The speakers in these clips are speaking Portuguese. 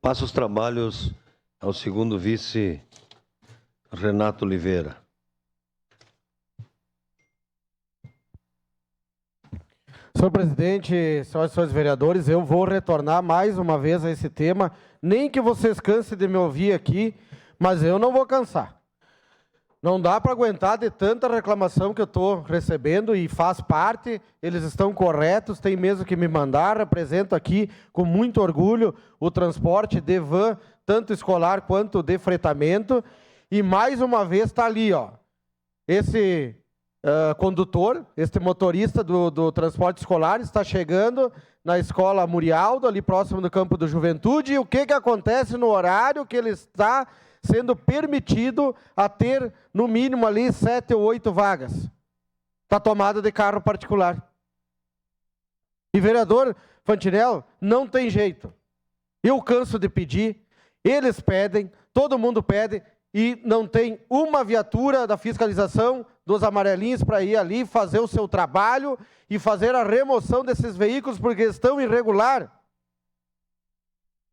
Passo os trabalhos ao segundo vice, Renato Oliveira. Senhor presidente, senhoras e senhores vereadores, eu vou retornar mais uma vez a esse tema, nem que vocês cansem de me ouvir aqui, mas eu não vou cansar. Não dá para aguentar de tanta reclamação que eu estou recebendo e faz parte, eles estão corretos, tem mesmo que me mandar, represento aqui com muito orgulho o transporte de van, tanto escolar quanto de fretamento, e mais uma vez está ali, ó, esse condutor, este motorista do transporte escolar está chegando na escola Murialdo, ali próximo do campo do Juventude, e o que acontece no horário que ele está sendo permitido a ter, no mínimo, ali 7 ou 8 vagas. Está tomada de carro particular. E, vereador Fantinel, não tem jeito. Eu canso de pedir, eles pedem, todo mundo pede, e não tem uma viatura da fiscalização dos amarelinhos para ir ali fazer o seu trabalho e fazer a remoção desses veículos porque estão irregular.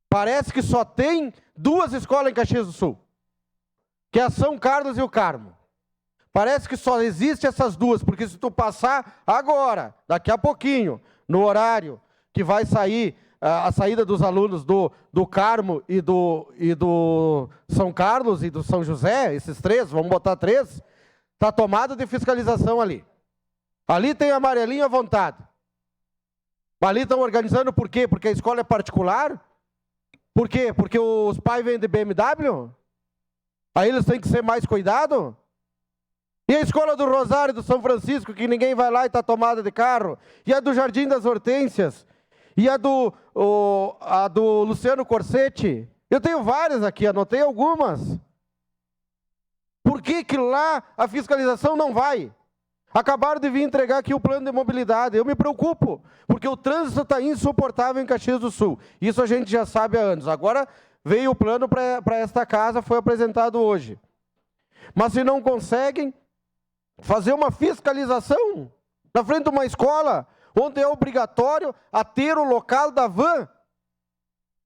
Parece que só tem 2 escolas em Caxias do Sul, que é a São Carlos e o Carmo. Parece que só existe essas 2, porque se tu passar agora, daqui a pouquinho, no horário que vai sair a saída dos alunos do Carmo e do São Carlos e do São José, esses 3, vamos botar 3, está tomada de fiscalização ali. Ali tem amarelinho à vontade. Ali estão organizando por quê? Porque a escola é particular? Por quê? Porque os pais vêm de BMW? Aí eles têm que ser mais cuidado? E a escola do Rosário do São Francisco, que ninguém vai lá e está tomada de carro? E a do Jardim das Hortênsias? E a do Luciano Corsetti? Eu tenho várias aqui, anotei algumas. Por que lá a fiscalização não vai? Acabaram de vir entregar aqui o plano de mobilidade. Eu me preocupo, porque o trânsito está insuportável em Caxias do Sul. Isso a gente já sabe há anos. Agora veio o plano para esta casa, foi apresentado hoje. Mas se não conseguem fazer uma fiscalização na frente de uma escola, onde é obrigatório a ter o local da van.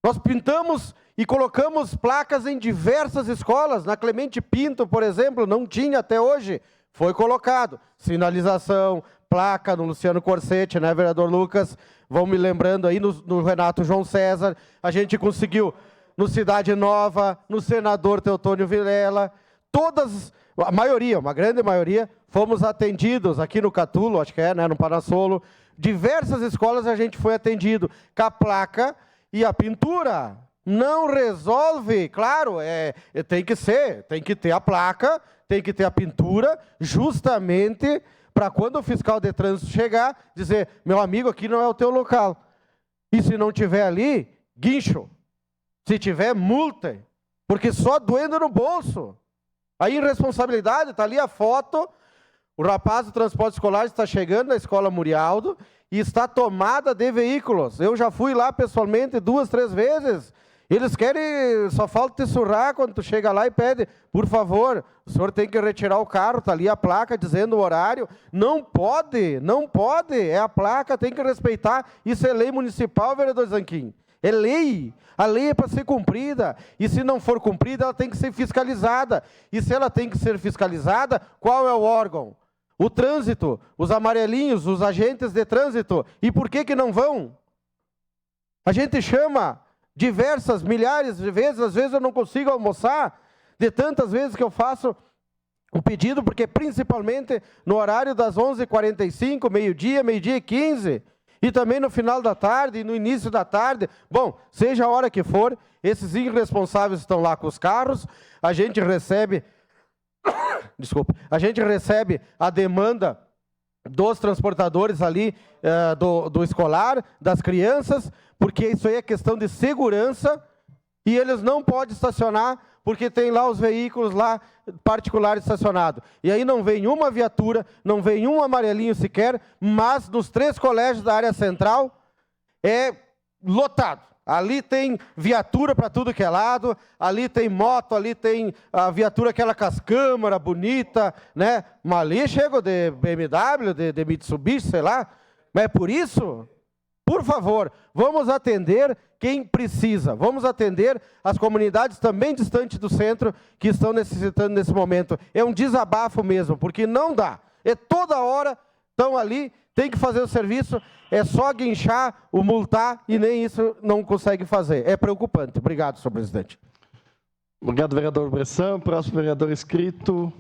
Nós pintamos e colocamos placas em diversas escolas. Na Clemente Pinto, por exemplo, não tinha até hoje. Foi colocado. Sinalização, placa no Luciano Corsetti, né, vereador Lucas? Vão me lembrando aí no Renato João César. A gente conseguiu no Cidade Nova, no senador Teotônio Vilela. Todas, a maioria, uma grande maioria, fomos atendidos aqui no Catulo, acho que é, né, no Panassolo. Diversas escolas a gente foi atendido com a placa e a pintura. Não resolve, claro, tem que ter a placa, tem que ter a pintura, justamente para quando o fiscal de trânsito chegar, dizer, meu amigo, aqui não é o teu local. E se não tiver ali, guincho. Se tiver, multa. Porque só doendo no bolso. A irresponsabilidade, está ali a foto. O rapaz do transporte escolar está chegando na escola Murialdo e está tomada de veículos. Eu já fui lá pessoalmente 2, 3 vezes. Eles querem, só falta te surrar quando tu chega lá e pede, por favor, o senhor tem que retirar o carro, está ali a placa dizendo o horário. Não pode, não pode, é a placa, tem que respeitar. Isso é lei municipal, vereador Zanquim. É lei, a lei é para ser cumprida, e se não for cumprida, ela tem que ser fiscalizada. E se ela tem que ser fiscalizada, qual é o órgão? O trânsito, os amarelinhos, os agentes de trânsito. E por que não vão? A gente chama diversas, milhares de vezes, às vezes eu não consigo almoçar, de tantas vezes que eu faço o pedido, porque principalmente no horário das 11h45, meio-dia, meio-dia e 15, e também no final da tarde e no início da tarde, bom, seja a hora que for, esses irresponsáveis estão lá com os carros, a gente recebe, desculpa, a gente recebe a demanda dos transportadores ali, do escolar, das crianças, porque isso aí é questão de segurança, e eles não podem estacionar, porque tem lá os veículos lá particulares estacionados. E aí não vem uma viatura, não vem um amarelinho sequer, mas nos 3 colégios da área central é lotado. Ali tem viatura para tudo que é lado, ali tem moto, ali tem a viatura aquela com as câmeras bonita, né? Mas ali chega de BMW, de Mitsubishi, sei lá. Mas é por isso Por favor, vamos atender quem precisa. Vamos atender as comunidades também distantes do centro que estão necessitando nesse momento. É um desabafo mesmo, porque não dá. É toda hora estão ali, tem que fazer o serviço, é só guinchar, o multar e nem isso não consegue fazer. É preocupante. Obrigado, senhor presidente. Obrigado, vereador Bressan. Próximo vereador inscrito.